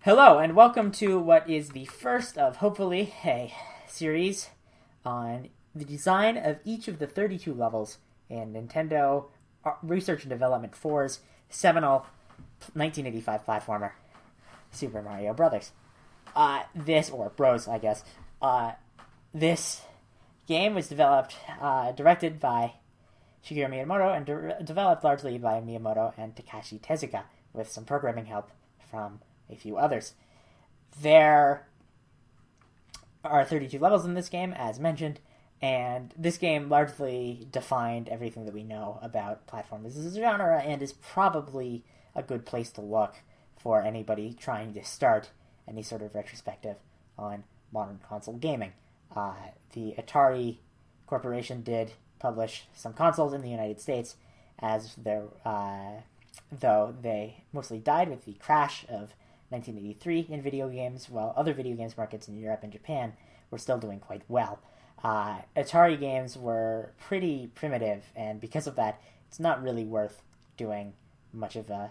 Hello, and welcome to what is the first of, hopefully, a series on the design of each of the 32 levels in Nintendo Research and Development 4's seminal 1985 platformer, Super Mario Brothers. Or Bros, I guess. This game was directed by Shigeru Miyamoto, and developed largely by Miyamoto and Takashi Tezuka, with some programming help from a few others. There are 32 levels in this game, as mentioned, and this game largely defined everything that we know about platformers as a genre, and is probably a good place to look for anybody trying to start any sort of retrospective on modern console gaming. The Atari Corporation did publish some consoles in the United States, though they mostly died with the crash of 1983 in video games, while other video games markets in Europe and Japan were still doing quite well. Atari games were pretty primitive, and because of that, it's not really worth doing much of a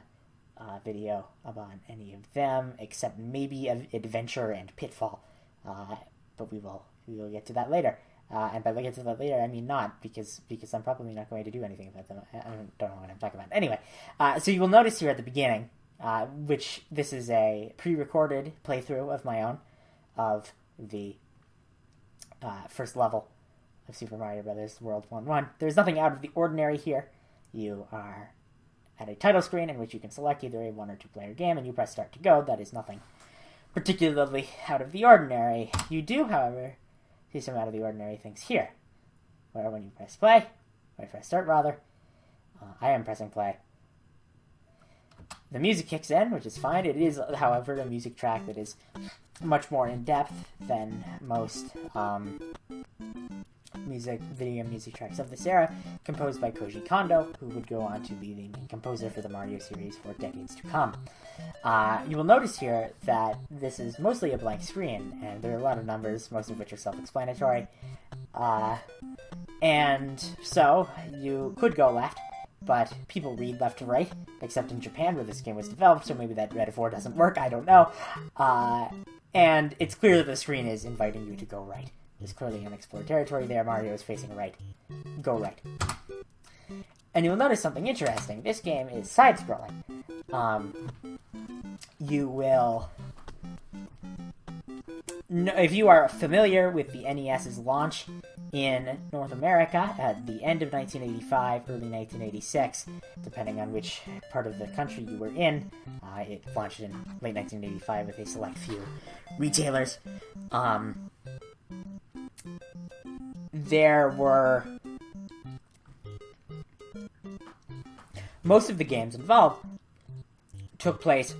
video about any of them, except maybe Adventure and Pitfall. But we will get to that later. And by get to that later, I mean not, because I'm probably not going to do anything about them. I don't know what I'm talking about. Anyway, so you will notice here at the beginning, which this is a pre-recorded playthrough of my own of the first level of Super Mario Bros. World 1-1. There's nothing out of the ordinary here. You are at a title screen in which you can select either a one or two player game, and you press start to go. That is nothing particularly out of the ordinary. You do, however, see some out of the ordinary things here, where when you press play, or press start rather, I am pressing play. The music kicks in, which is fine. It is, however, a music track that is much more in-depth than most video music tracks of this era, composed by Koji Kondo, who would go on to be the main composer for the Mario series for decades to come. You will notice here that this is mostly a blank screen, and there are a lot of numbers, most of which are self-explanatory. And so, you could go left, but people read left to right, except in Japan where this game was developed, so maybe that metaphor doesn't work, I don't know. And it's clear that the screen is inviting you to go right. There's clearly unexplored territory there. Mario is facing right. Go right. And you'll notice something interesting. This game is side-scrolling. You will... If you are familiar with the NES's launch in North America at the end of 1985, early 1986, depending on which part of the country you were in, it launched in late 1985 with a select few retailers. There were... Most of the games involved took place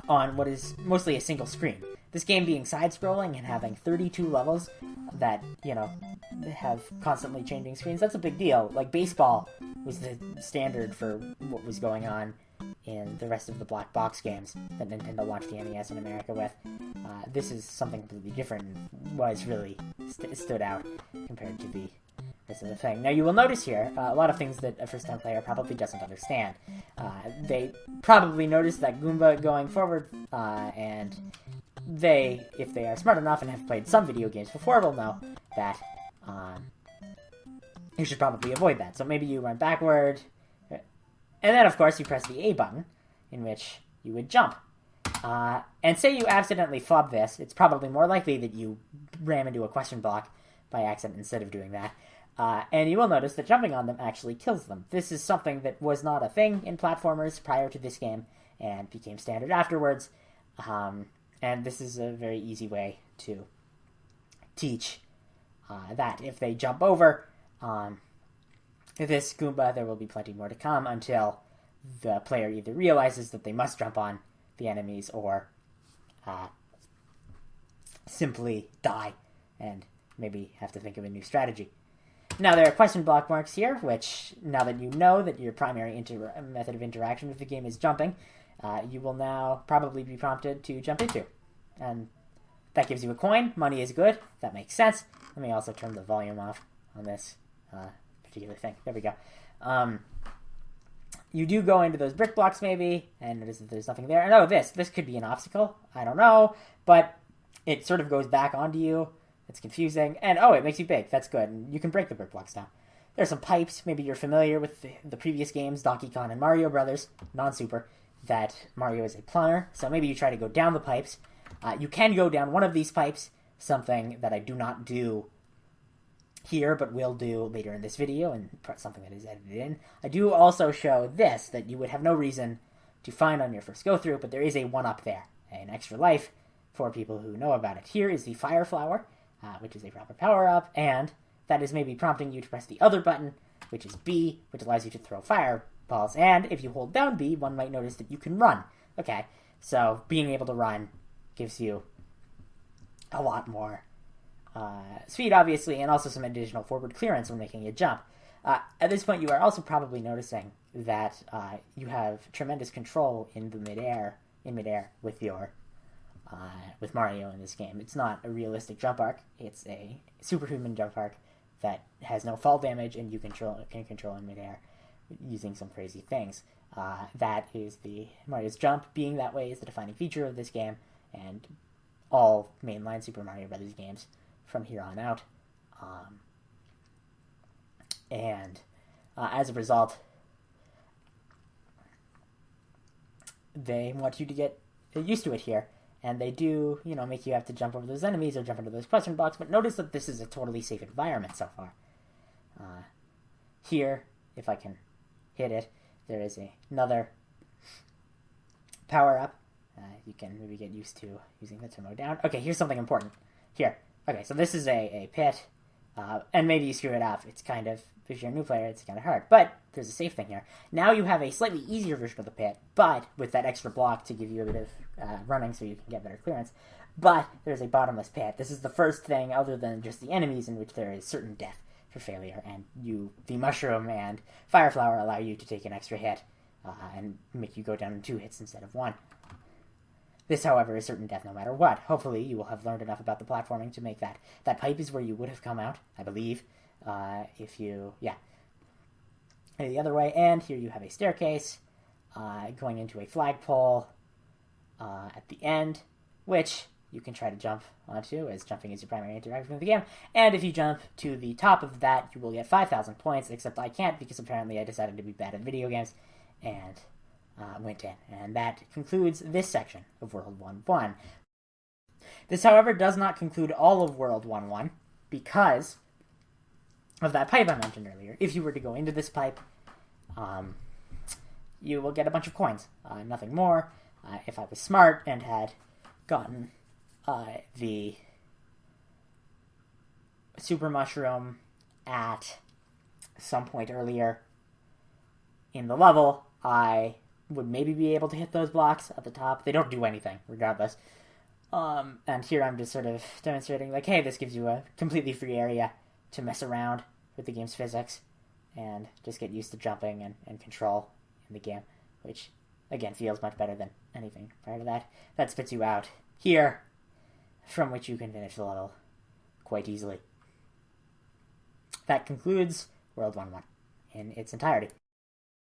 on what is mostly a single screen. This game being side-scrolling and having 32 levels that, have constantly changing screens, that's a big deal. Like, baseball was the standard for what was going on in the rest of the black box games that Nintendo launched the NES in America with. This is something completely different and was really stood out compared to the rest of the thing. Now, you will notice here a lot of things that a first-time player probably doesn't understand. They probably noticed that Goomba going forward, and they, if they are smart enough and have played some video games before, will know that you should probably avoid that. So maybe you run backward, and then, of course, you press the A button, in which you would jump. And say you accidentally flub this, it's probably more likely that you ram into a question block by accident instead of doing that. And you will notice that jumping on them actually kills them. This is something that was not a thing in platformers prior to this game, and became standard afterwards. And this is a very easy way to teach that. If they jump over this Goomba, there will be plenty more to come until the player either realizes that they must jump on the enemies or simply die and maybe have to think of a new strategy. Now, there are question block marks here, which, now that you know that your primary method of interaction with the game is jumping, you will now probably be prompted to jump into. And that gives you a coin. Money is good. That makes sense. Let me also turn the volume off on this particular thing. There we go. you do go into those brick blocks maybe, and notice that there's nothing there. And oh, this could be an obstacle. I don't know, but it sort of goes back onto you. It's confusing, and oh, it makes you big. That's good, and you can break the brick blocks down. There's some pipes. Maybe you're familiar with the previous games, Donkey Kong and Mario Brothers, non-Super, that Mario is a plumber. So maybe you try to go down the pipes. You can go down one of these pipes, something that I do not do here, but will do later in this video, and something that is edited in. I do also show this, that you would have no reason to find on your first go-through, but there is a 1-up there, an extra life for people who know about it. Here is the Fire Flower, which is a proper power-up, and that is maybe prompting you to press the other button, which is B, which allows you to throw fireballs. And if you hold down B, one might notice that you can run. Okay, so being able to run gives you a lot more speed, obviously, and also some additional forward clearance when making a jump. At this point, you are also probably noticing that you have tremendous control in midair with your with Mario in this game. It's not a realistic jump arc; it's a superhuman jump arc that has no fall damage, and you can control in midair using some crazy things. That is Mario's jump being that way is the defining feature of this game, and all mainline Super Mario Brothers games from here on out. As a result, they want you to get used to it here. And they do, make you have to jump over those enemies or jump into those question blocks. But notice that this is a totally safe environment so far. Here, if I can hit it, there is another power-up. You can maybe get used to using that to mow down. Okay, here's something important. Here. Okay, so this is a pit. And maybe you screw it up. It's kind of, if you're a new player, it's kind of hard. But there's a safe thing here. Now you have a slightly easier version of the pit, but with that extra block to give you a bit of running so you can get better clearance. But there's a bottomless pit. This is the first thing other than just the enemies in which there is certain death for failure. And the mushroom and fire flower allow you to take an extra hit and make you go down in 2 hits instead of 1. This, however, is certain death no matter what. Hopefully, you will have learned enough about the platforming to make that. That pipe is where you would have come out, I believe, if you, the other way. And here you have a staircase going into a flagpole at the end, which you can try to jump onto, as jumping is your primary interaction with the game. And if you jump to the top of that, you will get 5,000 points, except I can't because apparently I decided to be bad at video games, and went in. And that concludes this section of World 1-1. This, however, does not conclude all of World 1-1 because of that pipe I mentioned earlier. If you were to go into this pipe, you will get a bunch of coins. Nothing more. If I was smart and had gotten the Super Mushroom at some point earlier in the level, I would maybe be able to hit those blocks at the top. They don't do anything, regardless. And here I'm just sort of demonstrating, like, hey, this gives you a completely free area to mess around with the game's physics and just get used to jumping and control in the game, which, again, feels much better than anything prior to that. That spits you out here, from which you can finish the level quite easily. That concludes World 1-1 in its entirety.